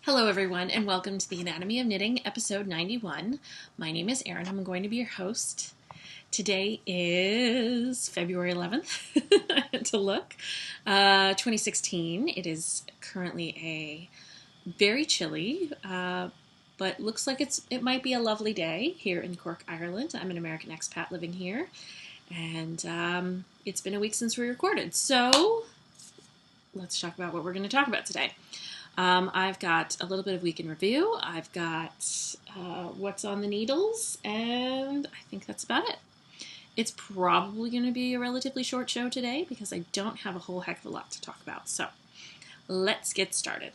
Hello everyone and welcome to the Anatomy of Knitting episode 91. My name is Erin. I'm going to be your host. Today is February 11th to look, 2016. It is currently a very chilly, but looks like it might be a lovely day here in Cork, Ireland. I'm an American expat living here, and it's been a week since we recorded. So let's talk about what we're going to talk about today. I've got a little bit of week in review. I've got what's on the needles, and I think that's about it. It's probably going to be a relatively short show today because I don't have a whole heck of a lot to talk about. So let's get started.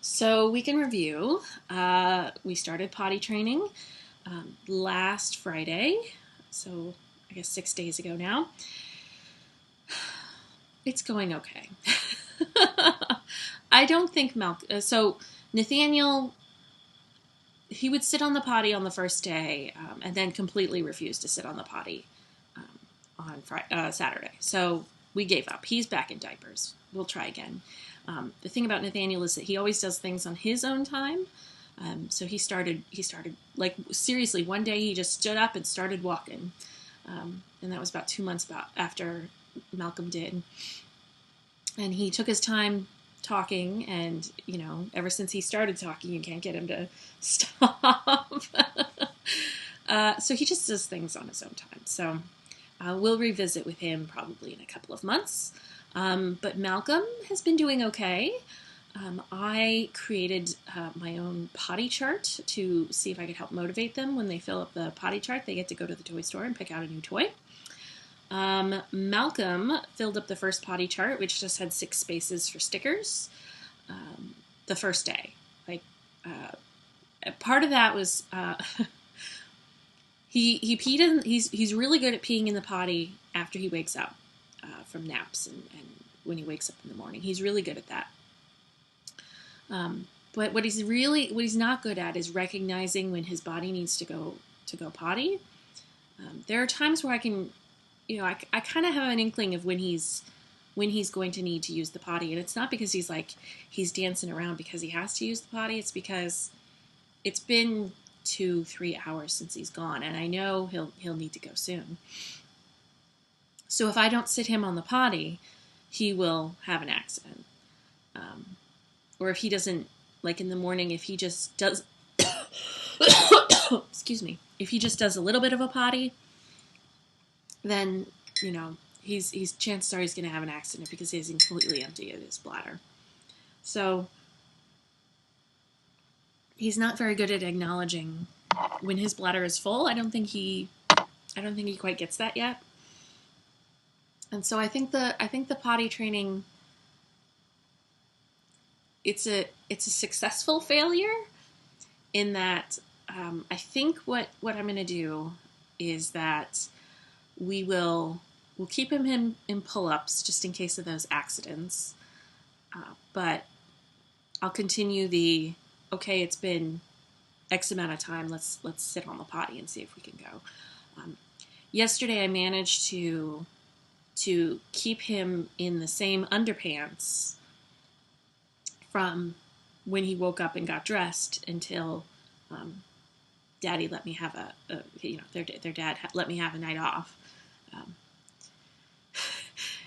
So week in review, we started potty training last Friday, so I guess 6 days ago now. It's going okay. I don't think so Nathaniel, he would sit on the potty on the first day and then completely refused to sit on the potty on Saturday. So we gave up. He's back in diapers. We'll try again. The thing about Nathaniel is that he always does things on his own time. So he started like seriously, one day he just stood up and started walking. And that was about 2 months after Malcolm did. And he took his time talking, and ever since he started talking, you can't get him to stop. So he just does things on his own time. So we'll revisit with him probably in a couple of months. But Malcolm has been doing okay. I created my own potty chart to see if I could help motivate them. When they fill up the potty chart, they get to go to the toy store and pick out a new toy. Malcolm filled up the first potty chart, which just had 6 spaces for stickers, the first day. Part of that was he peed in. He's really good at peeing in the potty after he wakes up from naps and when he wakes up in the morning. He's really good at that. But what he's not good at is recognizing when his body needs to go potty. There are times where I can. I kind of have an inkling of when he's going to need to use the potty, and it's not because he's dancing around because he has to use the potty. It's because it's been 2-3 hours since he's gone, and I know he'll need to go soon. So if I don't sit him on the potty, he will have an accident, or if he doesn't, like in the morning, if he just does, excuse me, if he just does a little bit of a potty, then, he's chances are he's going to have an accident because he hasn't completely emptied his bladder. So he's not very good at acknowledging when his bladder is full. I don't think he quite gets that yet. And so I think the potty training, it's a successful failure in that I think what I'm going to do is that we'll keep him in pull-ups just in case of those accidents. But I'll continue okay, it's been X amount of time, let's sit on the potty and see if we can go. Yesterday I managed to keep him in the same underpants from when he woke up and got dressed until Daddy let me have their dad let me have a night off.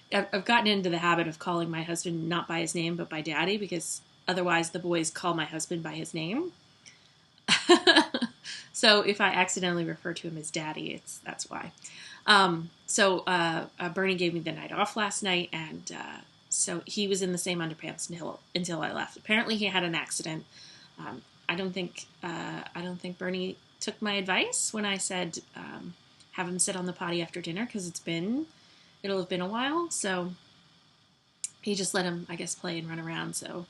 I've gotten into the habit of calling my husband not by his name but by Daddy, because otherwise the boys call my husband by his name. So if I accidentally refer to him as Daddy, that's why. So Bernie gave me the night off last night, and so he was in the same underpants until I left. Apparently he had an accident. I don't think Bernie took my advice when I said have him sit on the potty after dinner, because it'll have been a while. So he just let him, I guess, play and run around. So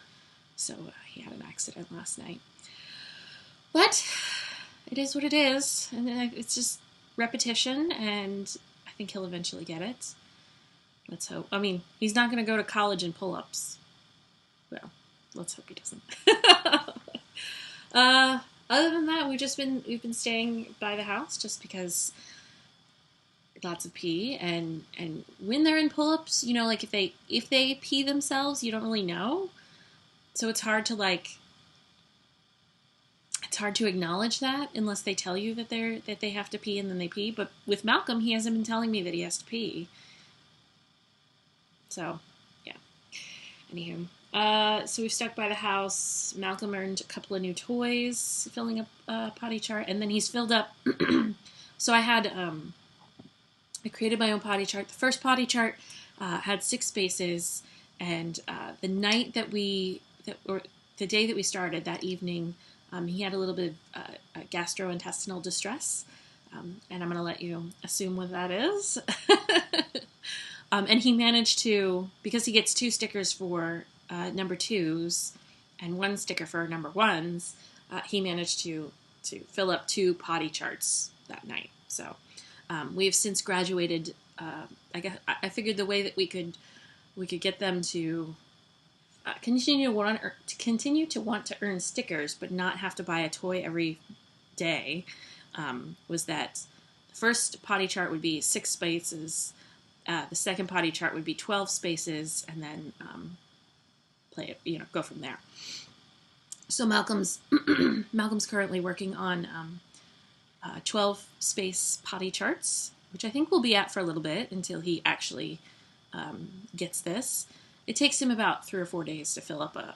he had an accident last night. But it is what it is, and it's just repetition, and I think he'll eventually get it. Let's hope. I mean, he's not going to go to college in pull-ups. Well, let's hope he doesn't. Other than that, we've been staying by the house just because lots of pee, and when they're in pull-ups, like if they pee themselves, you don't really know. so it's hard to acknowledge that unless they tell you that they have to pee and then they pee. But with Malcolm, he hasn't been telling me that he has to pee. So, yeah. Anywho, so we've stuck by the house. Malcolm earned a couple of new toys, filling up a potty chart, and then he's filled up. So I created my own potty chart. The first potty chart had 6 spaces, and the day that we started that evening, he had a little bit of gastrointestinal distress, and I'm going to let you assume what that is. And he managed to, because he gets 2 stickers for number 2s and 1 sticker for number 1s, he managed to fill up 2 potty charts that night. So we have since graduated. I figured the way that we could get them to continue to want to earn stickers, but not have to buy a toy every day, was that the first potty chart would be 6 spaces. The second potty chart would be 12 spaces, and then go from there. So Malcolm's currently working on 12 space potty charts, which I think we'll be at for a little bit until he actually gets this. It takes him about 3 or 4 days to fill up a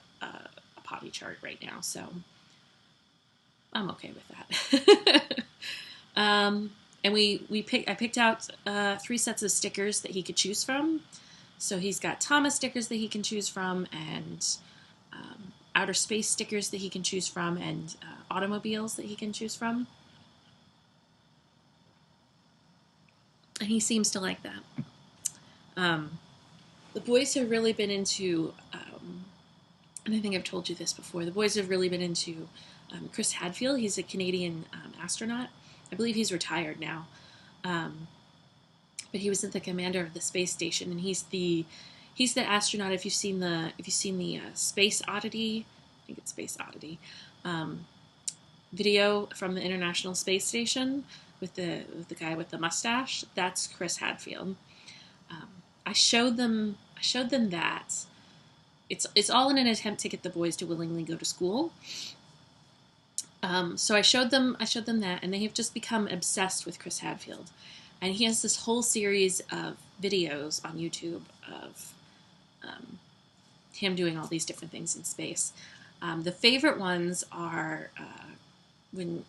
potty chart right now, so I'm okay with that. And I picked out 3 sets of stickers that he could choose from. So he's got Thomas stickers that he can choose from, and outer space stickers that he can choose from, and automobiles that he can choose from. And he seems to like that. The boys have really been into, and I think I've told you this before, the boys have really been into Chris Hadfield. He's a Canadian astronaut. I believe he's retired now. But he was the commander of the space station, and he's the astronaut. If you've seen the Space Oddity, I think it's Space Oddity, video from the International Space Station with the guy with the mustache, that's Chris Hadfield. I showed them that. It's all in an attempt to get the boys to willingly go to school. So I showed them that, and they have just become obsessed with Chris Hadfield. And he has this whole series of videos on YouTube of him doing all these different things in space. The favorite ones are when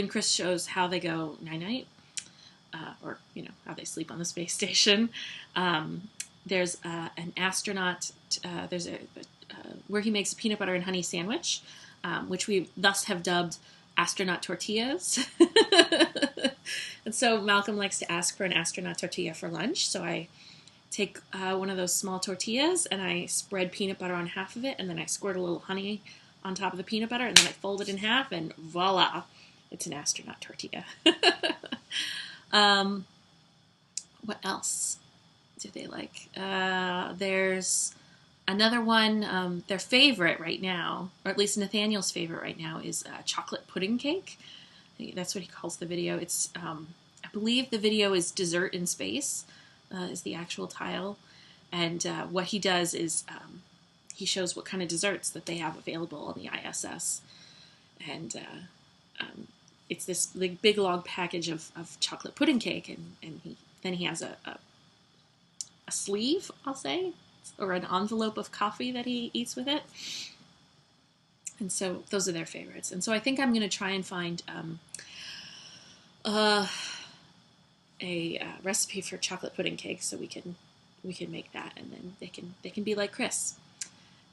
Chris shows how they go night-night, or how they sleep on the space station. There's an astronaut. There's where he makes a peanut butter and honey sandwich, which we thus have dubbed Astronaut Tortillas. And so Malcolm likes to ask for an astronaut tortilla for lunch. So I take one of those small tortillas and I spread peanut butter on half of it, and then I squirt a little honey on top of the peanut butter, and then I fold it in half, and voila, it's an astronaut tortilla. What else do they like? There's another one, their favorite right now, or at least Nathaniel's favorite right now, is chocolate pudding cake. That's what he calls the video. It's, I believe the video is Dessert in Space, is the actual title. And what he does is he shows what kind of desserts that they have available on the ISS. And it's this big long package of chocolate pudding cake, and then he has a sleeve, I'll say, or an envelope of coffee that he eats with it. And so those are their favorites. And so I think I'm going to try and find a recipe for chocolate pudding cake so we can make that, and then they can be like Chris.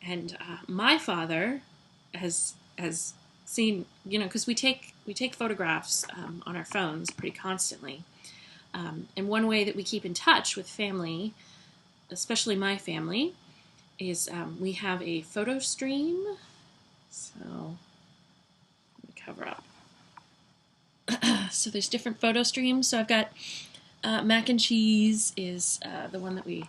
And my father has seen, because we take photographs on our phones pretty constantly. And one way that we keep in touch with family, especially my family, is we have a photo stream. So let me cover up. So there's different photo streams. So I've got mac and cheese is the one that we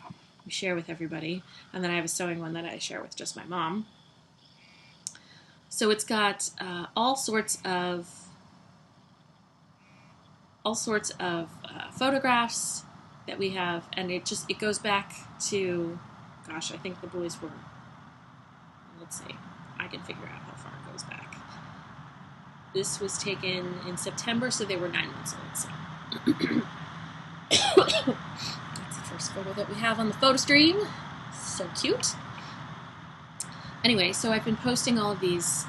share with everybody, and then I have a sewing one that I share with just my mom. So it's got all sorts of photographs that we have, and it goes back to, gosh, I think the boys were let's see, I can figure out how far it goes back. This was taken in September, so they were 9 months old. So that's the first photo that we have on the photo stream. So cute. Anyway, so I've been posting all of these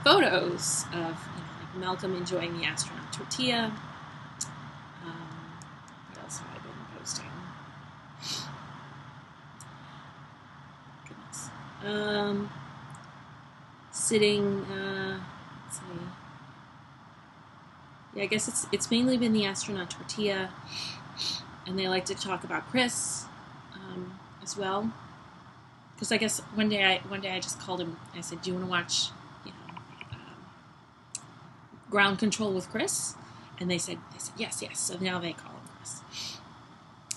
photos of like Malcolm enjoying the astronaut tortilla. What else have I been posting? Goodness. Sitting. Let's see. Yeah, I guess it's mainly been the astronaut tortilla, and they like to talk about Chris as well. Because I guess one day I just called him. I said, "Do you want to watch, Ground Control with Chris?" And they said yes. So now they call him Chris.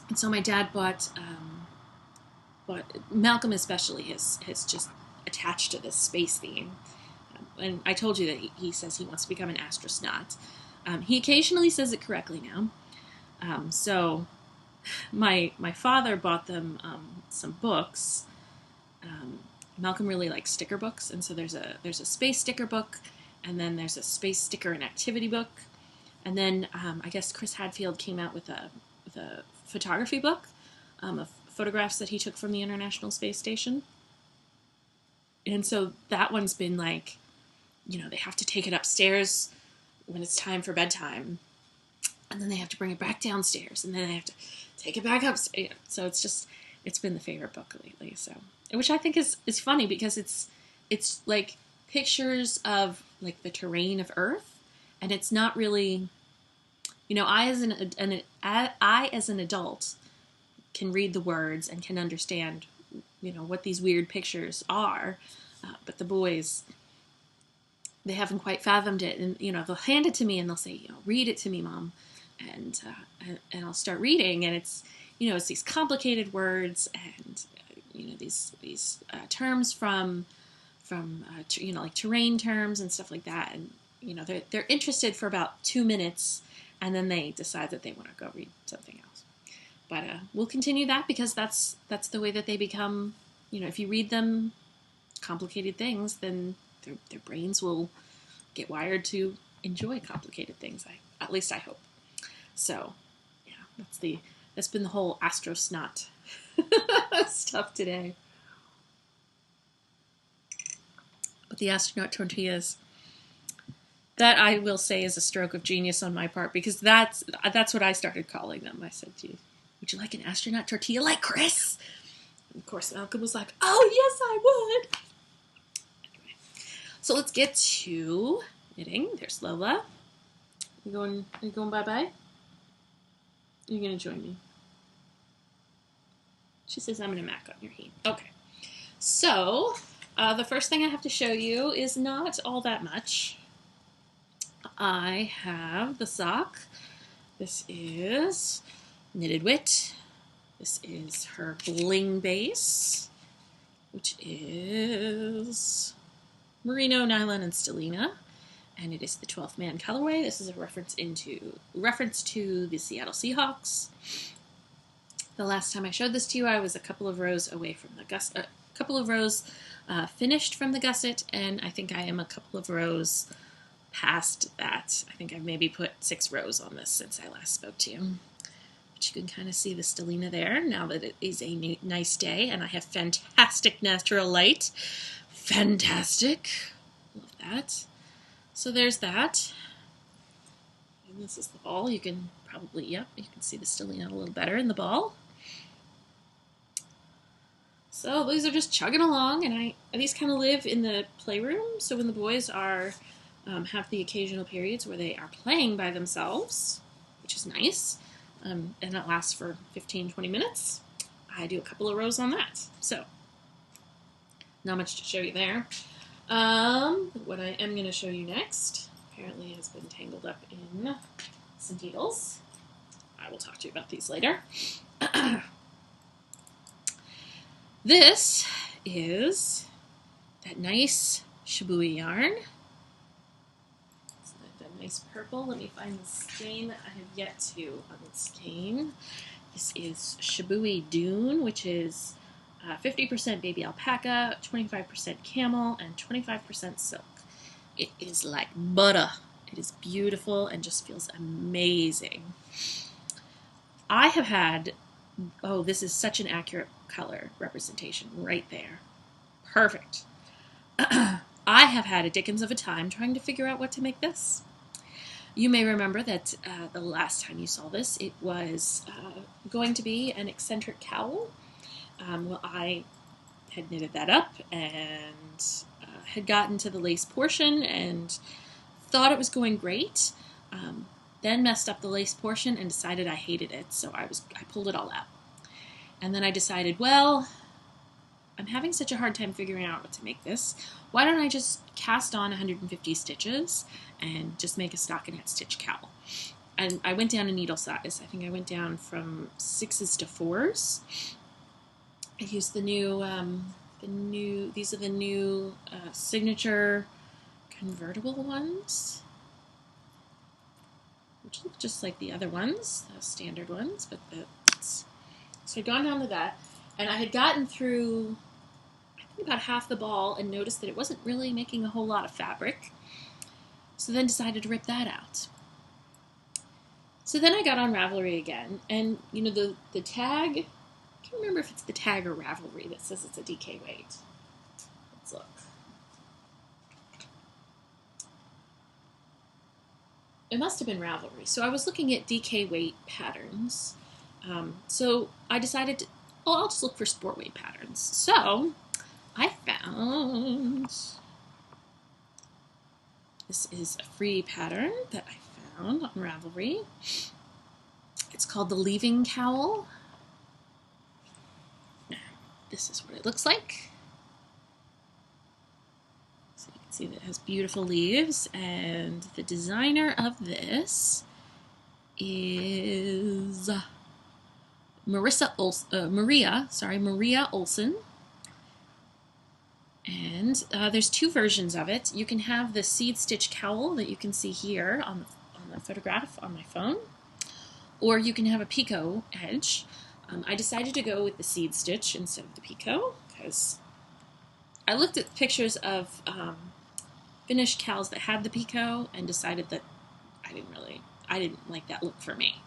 And so my dad bought Malcolm especially has just attached to this space theme. And I told you that he says he wants to become an astronaut. He occasionally says it correctly now. So my father bought them some books. Malcolm really likes sticker books, and so there's a space sticker book, and then there's a space sticker and activity book, and then I guess Chris Hadfield came out with a photography book of photographs that he took from the International Space Station. And so that one's been like, they have to take it upstairs when it's time for bedtime, and then they have to bring it back downstairs, and then they have to take it back upstairs. So it's been the favorite book lately. So, which I think is funny because it's like pictures of like the terrain of Earth, and it's not really, I as an adult can read the words and can understand, what these weird pictures are, but the boys, they haven't quite fathomed it, and they'll hand it to me and they'll say, read it to me, Mom, and I'll start reading, and it's it's these complicated words, and these terms from like terrain terms and stuff like that, and they're interested for about 2 minutes, and then they decide that they want to go read something else. But we'll continue that because that's the way that they become. If you read them complicated things, then their brains will get wired to enjoy complicated things. At least I hope. So, yeah, that's been the whole Astronaut stuff today. But the astronaut tortillas, that I will say is a stroke of genius on my part, because that's what I started calling them. I said, "Gee, would you like an astronaut tortilla like Chris?" And of course, Malcolm was like, "Oh, yes, I would." Anyway, so let's get to knitting. There's Lola. Are you going bye-bye? Are you going to join me? She says, "I'm going to mac on your heat." Okay. So, the first thing I have to show you is not all that much. I have the sock. This is Knitted Wit. This is her bling base, which is merino, nylon, and stellina, and it is the 12th man colorway. This is a reference to the Seattle Seahawks. The last time I showed this to you, I was a couple of rows away from the gusset, finished from the gusset, and I think I am a couple of rows past that. I think I've maybe put 6 rows on this since I last spoke to you. But you can kind of see the stellina there now that it is a nice day, and I have fantastic natural light. Fantastic. Love that. So there's that. And this is the ball. You can probably, you can see the stellina a little better in the ball. So these are just chugging along, and these kind of live in the playroom. So when the boys are have the occasional periods where they are playing by themselves, which is nice, and that lasts for 15-20 minutes, I do a couple of rows on that. So not much to show you there. What I am going to show you next apparently has been tangled up in some needles. I will talk to you about these later. This is that nice Shibui yarn. It's that nice purple. Let me find the skein that I have yet to unskein. This is Shibui Dune, which is 50% baby alpaca, 25% camel, and 25% silk. It is like butter. It is beautiful and just feels amazing. I have had, oh, this is such an accurate color representation right there. Perfect. I have had a dickens of a time trying to figure out what to make this. You may remember that the last time you saw this, it was going to be an eccentric cowl. Well, I had knitted that up and had gotten to the lace portion and thought it was going great. Then messed up the lace portion and decided I hated it, so I pulled it all out. And then I decided, well, I'm having such a hard time figuring out what to make this. Why don't I just cast on 150 stitches and just make a stockinette stitch cowl? And I went down a needle size. I think I went down from 6s to 4s. I used these are the new signature convertible ones, which look just like the other ones, the standard ones, but so I'd gone down to that, and I had gotten through, I think, about half the ball and noticed that it wasn't really making a whole lot of fabric, so then decided to rip that out. So then I got on Ravelry again, and you know the tag, I can't remember if it's the tag or Ravelry that says it's a DK weight. Let's look. It must have been Ravelry. So I was looking at DK weight patterns. So I decided, I'll just look for sport weight patterns. So I found, this is a free pattern that I found on Ravelry. It's called the Leaving Cowl. This is what it looks like. So you can see that it has beautiful leaves, and the designer of this is Maria Olson. And there's two versions of it. You can have the seed stitch cowl that you can see here on the photograph on my phone, or you can have a picot edge. I decided to go with the seed stitch instead of the picot because I looked at pictures of finished cowls that had the picot and decided that I didn't like that look for me.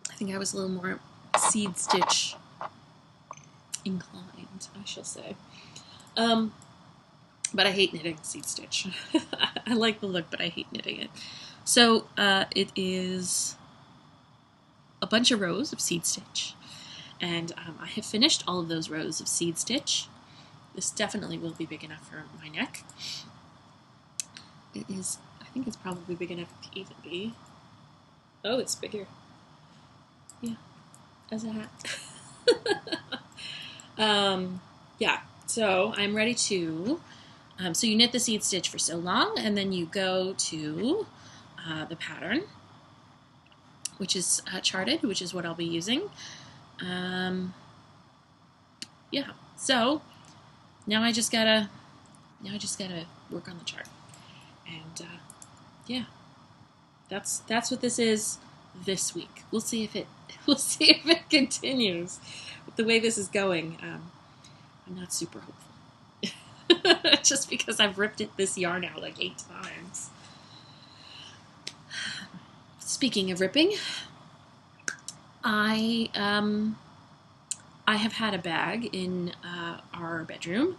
I think I was a little more seed stitch inclined, I shall say. But I hate knitting seed stitch. I like the look, but I hate knitting it. So it is a bunch of rows of seed stitch, and I have finished all of those rows of seed stitch. This definitely will be big enough for my neck. It is, I think it's probably big enough to even be. Oh, it's bigger. Yeah, as a hat. Yeah, so I'm ready to, so you knit the seed stitch for so long, and then you go to the pattern, which is charted, which is what I'll be using. Yeah, so now I just gotta work on the chart, and yeah, that's what this is this week. We'll see if it continues with the way this is going. I'm not super hopeful, just because I've ripped this yarn out like 8 times. Speaking of ripping, I have had a bag in our bedroom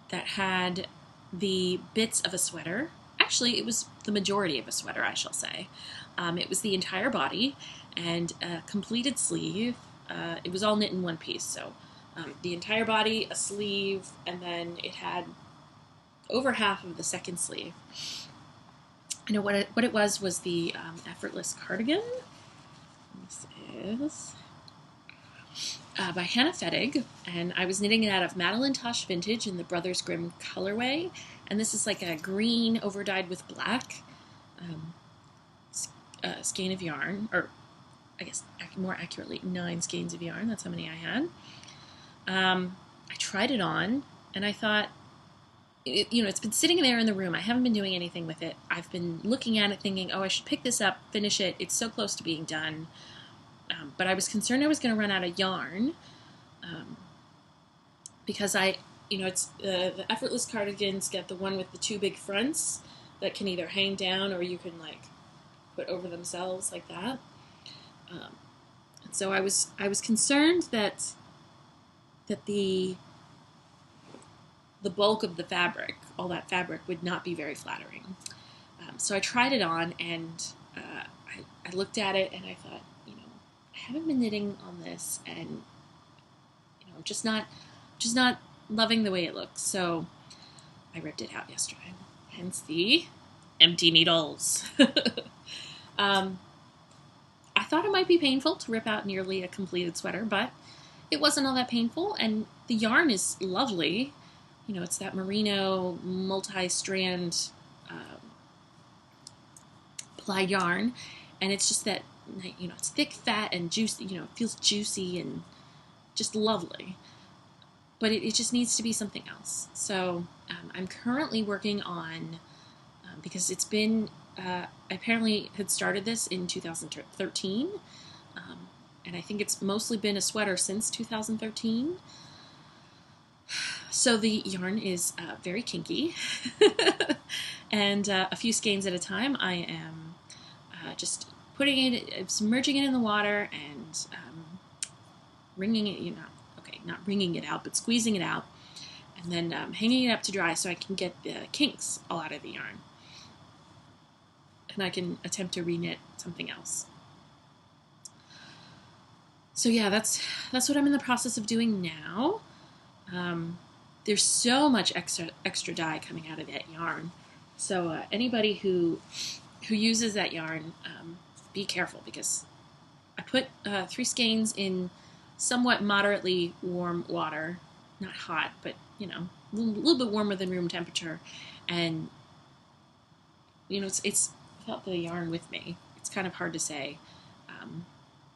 that had the bits of a sweater. Actually, it was the majority of a sweater, I shall say. It was the entire body and a completed sleeve. It was all knit in one piece, so the entire body, a sleeve, and then it had over half of the second sleeve. You know, what it was the Effortless Cardigan. This is by Hannah Fettig, and I was knitting it out of Madeline Tosh Vintage in the Brothers Grimm colorway, and this is like a green overdyed with black skein of yarn, or I guess more accurately 9 skeins of yarn. That's how many I had. I tried it on, and I thought, it's been sitting there in the room. I haven't been doing anything with it. I've been looking at it thinking, oh, I should pick this up, finish it. It's so close to being done. But I was concerned I was going to run out of yarn because it's the Effortless cardigans get the one with the two big fronts that can either hang down or you can put over themselves like that. And so I was concerned that the bulk of the fabric, all that fabric, would not be very flattering. So I tried it on, and I looked at it, and I thought, I haven't been knitting on this, and just not loving the way it looks. So I ripped it out yesterday. Hence the empty needles. I thought it might be painful to rip out nearly a completed sweater, but it wasn't all that painful, and the yarn is lovely. It's that merino multi-strand ply yarn, and it's just that, it's thick, fat, and juicy. It feels juicy and just lovely. But it just needs to be something else. So I'm currently working on, because it's been, I apparently had started this in 2013, and I think it's mostly been a sweater since 2013. So the yarn is very kinky, and a few skeins at a time. I am just submerging it in the water and wringing it, not wringing it out, but squeezing it out, and then hanging it up to dry so I can get the kinks all out of the yarn, and I can attempt to reknit something else. So yeah, that's what I'm in the process of doing now. There's so much extra dye coming out of that yarn. So anybody who uses that yarn, be careful, because I put 3 skeins in somewhat moderately warm water, not hot, but a little bit warmer than room temperature, and it's without the yarn with me, it's kind of hard to say.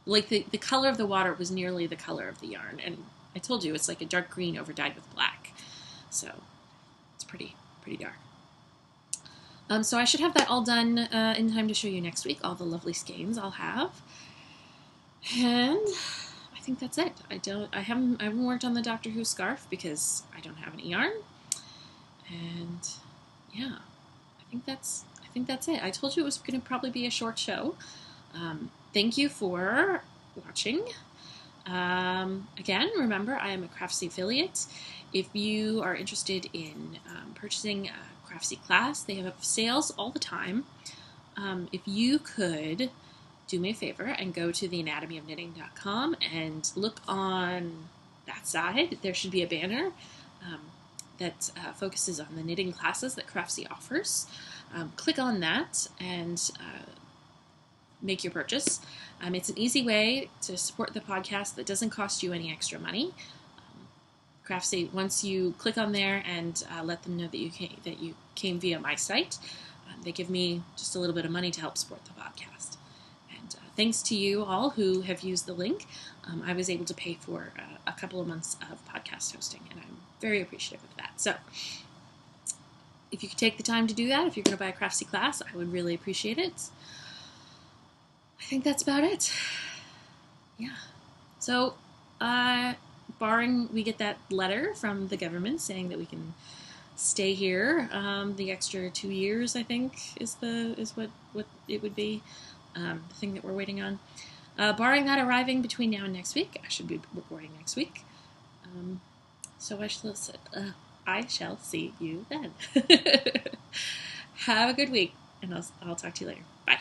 The color of the water was nearly the color of the yarn, and I told you it's like a dark green over dyed with black, so it's pretty dark. So I should have that all done in time to show you next week, all the lovely skeins I'll have. And I think that's it. I haven't worked on the Doctor Who scarf because I don't have any yarn. And yeah, I think that's it. I told you it was going to probably be a short show. Thank you for watching. Again, remember, I am a Craftsy affiliate. If you are interested in purchasing a Craftsy class, they have sales all the time. If you could do me a favor and go to theanatomyofknitting.com and look on that side, there should be a banner that focuses on the knitting classes that Craftsy offers. Click on that and make your purchase. It's an easy way to support the podcast that doesn't cost you any extra money. Craftsy, once you click on there and let them know that you came via my site, they give me just a little bit of money to help support the podcast. And thanks to you all who have used the link, I was able to pay for a couple of months of podcast hosting, and I'm very appreciative of that. So if you could take the time to do that, if you're going to buy a Craftsy class, I would really appreciate it. I think that's about it. Yeah. So, barring we get that letter from the government saying that we can stay here, the extra 2 years, I think, is what it would be, the thing that we're waiting on. Barring that arriving between now and next week, I should be recording next week. So I shall see you then. Have a good week, and I'll talk to you later. Bye.